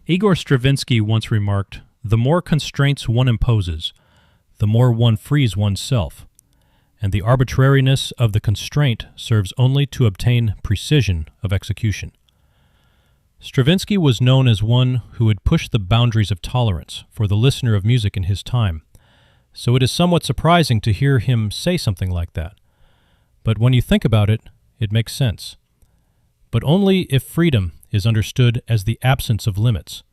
Igor Stravinsky once remarked, "The more constraints one imposes, the more one frees oneself, and the arbitrariness of the constraint serves only to obtain precision of execution." Stravinsky was known as one who would push the boundaries of tolerance for the listener of music in his time, so it is somewhat surprising to hear him say something like that. But when you think about it, it makes sense. But only if freedom is understood as the absence of limits.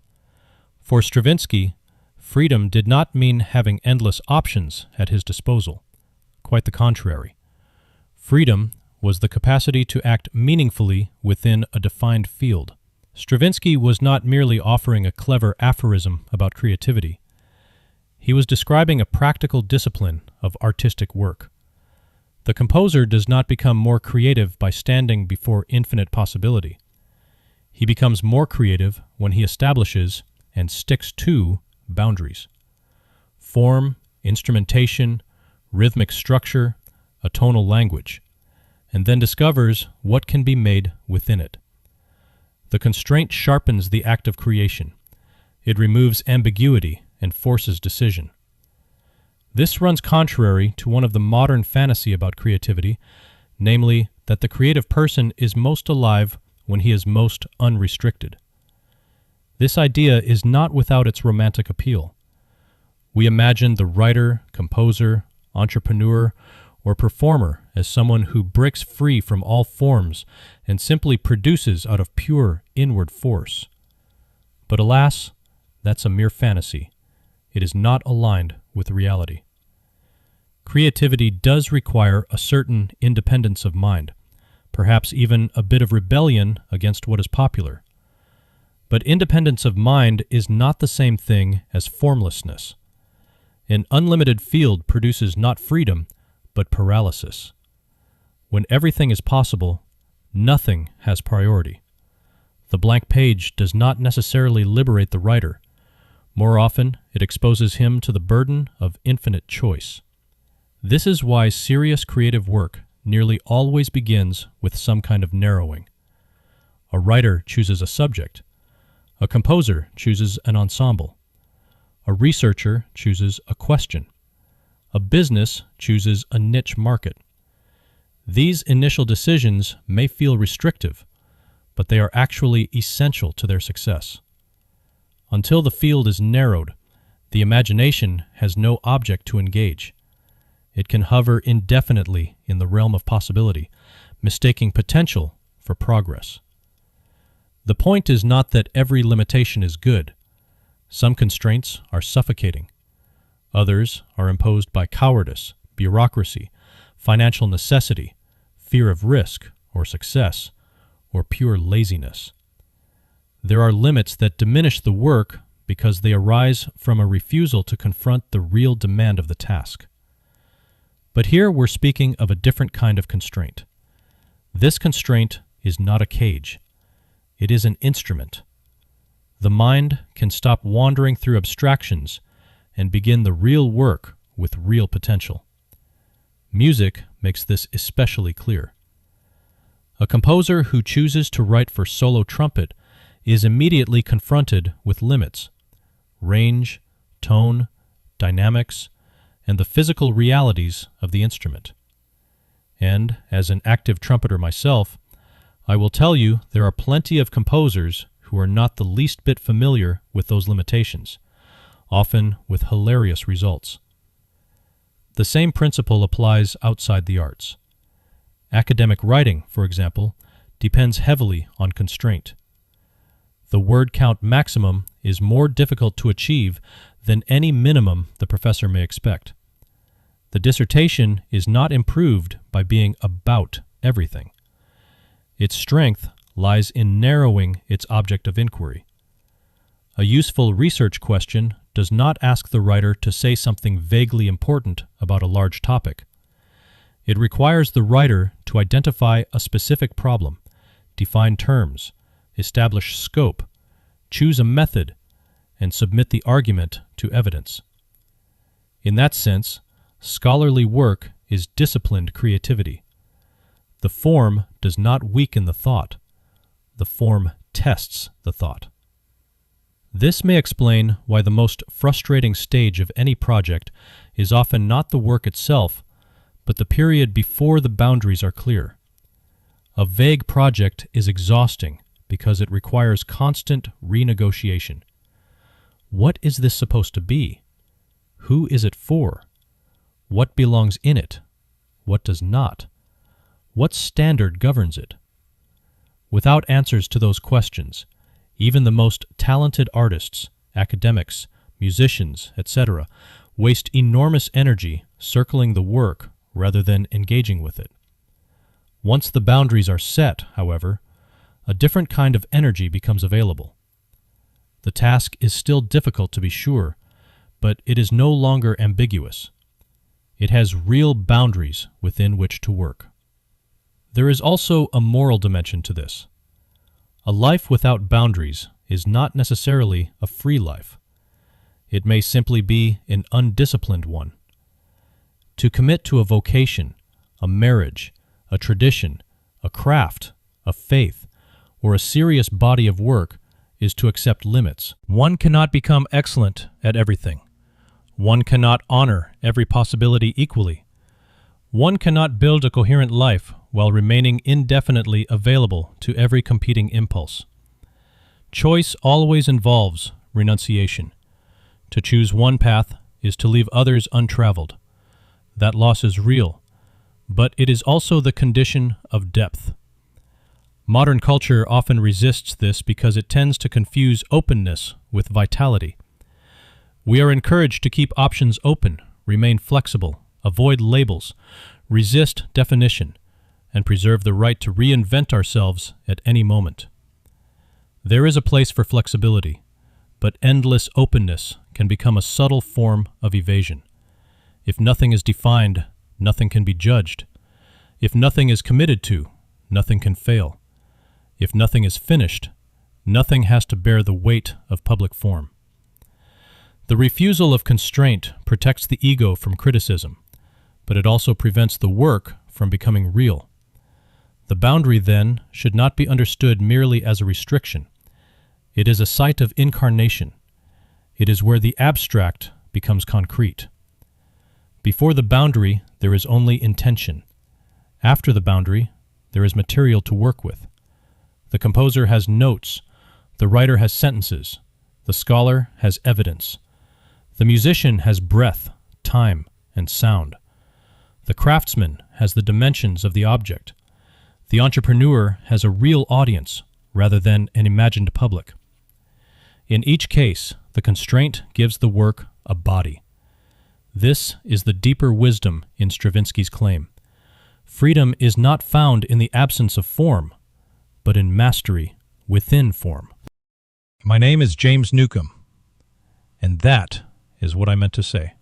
For Stravinsky, freedom did not mean having endless options at his disposal. Quite the contrary. Freedom was the capacity to act meaningfully within a defined field. Stravinsky was not merely offering a clever aphorism about creativity. He was describing a practical discipline of artistic work. The composer does not become more creative by standing before infinite possibility. He becomes more creative when he establishes and sticks to boundaries. Form, instrumentation, rhythmic structure, a tonal language, and then discovers what can be made within it. The constraint sharpens the act of creation. It removes ambiguity and forces decision. This runs contrary to one of the modern fantasy about creativity, namely that the creative person is most alive when he is most unrestricted. This idea is not without its romantic appeal. We imagine the writer, composer, entrepreneur, or performer as someone who breaks free from all forms and simply produces out of pure inward force. But alas, that's a mere fantasy. It is not aligned with reality. Creativity does require a certain independence of mind, perhaps even a bit of rebellion against what is popular. But independence of mind is not the same thing as formlessness. An unlimited field produces not freedom, but paralysis. When everything is possible, nothing has priority. The blank page does not necessarily liberate the writer. More often, it exposes him to the burden of infinite choice. This is why serious creative work nearly always begins with some kind of narrowing. A writer chooses a subject. A composer chooses an ensemble. A researcher chooses a question. A business chooses a niche market. These initial decisions may feel restrictive, but they are actually essential to their success. Until the field is narrowed, the imagination has no object to engage. It can hover indefinitely in the realm of possibility, mistaking potential for progress. The point is not that every limitation is good. Some constraints are suffocating. Others are imposed by cowardice, bureaucracy, financial necessity, fear of risk or success, or pure laziness. There are limits that diminish the work because they arise from a refusal to confront the real demand of the task. But here we're speaking of a different kind of constraint. This constraint is not a cage. It is an instrument. The mind can stop wandering through abstractions and begin the real work with real potential. Music makes this especially clear. A composer who chooses to write for solo trumpet is immediately confronted with limits, range, tone, dynamics, and the physical realities of the instrument. And, as an active trumpeter myself, I will tell you there are plenty of composers who are not the least bit familiar with those limitations, often with hilarious results. The same principle applies outside the arts. Academic writing, for example, depends heavily on constraint. The word count maximum is more difficult to achieve than any minimum the professor may expect. The dissertation is not improved by being about everything. Its strength lies in narrowing its object of inquiry. A useful research question does not ask the writer to say something vaguely important about a large topic. It requires the writer to identify a specific problem, define terms, establish scope, choose a method, and submit the argument to evidence. In that sense, scholarly work is disciplined creativity. The form does not weaken the thought. The form tests the thought. This may explain why the most frustrating stage of any project is often not the work itself, but the period before the boundaries are clear. A vague project is exhausting because it requires constant renegotiation. What is this supposed to be? Who is it for? What belongs in it? What does not? What standard governs it? Without answers to those questions, even the most talented artists, academics, musicians, etc., waste enormous energy circling the work rather than engaging with it. Once the boundaries are set, however, a different kind of energy becomes available. The task is still difficult to be sure, but it is no longer ambiguous. It has real boundaries within which to work. There is also a moral dimension to this. A life without boundaries is not necessarily a free life. It may simply be an undisciplined one. To commit to a vocation, a marriage, a tradition, a craft, a faith, or a serious body of work is to accept limits. One cannot become excellent at everything. One cannot honor every possibility equally. One cannot build a coherent life while remaining indefinitely available to every competing impulse. Choice always involves renunciation. To choose one path is to leave others untraveled. That loss is real, but it is also the condition of depth. Modern culture often resists this because it tends to confuse openness with vitality. We are encouraged to keep options open, remain flexible, avoid labels, resist definition, and preserve the right to reinvent ourselves at any moment. There is a place for flexibility, but endless openness can become a subtle form of evasion. If nothing is defined, nothing can be judged. If nothing is committed to, nothing can fail. If nothing is finished, nothing has to bear the weight of public form. The refusal of constraint protects the ego from criticism, but it also prevents the work from becoming real. The boundary, then, should not be understood merely as a restriction. It is a site of incarnation. It is where the abstract becomes concrete. Before the boundary, there is only intention. After the boundary, there is material to work with. The composer has notes, the writer has sentences, the scholar has evidence. The musician has breath, time, and sound. The craftsman has the dimensions of the object. The entrepreneur has a real audience rather than an imagined public. In each case, the constraint gives the work a body. This is the deeper wisdom in Stravinsky's claim. Freedom is not found in the absence of form, but in mastery within form. My name is James Newcomb, and that is what I meant to say.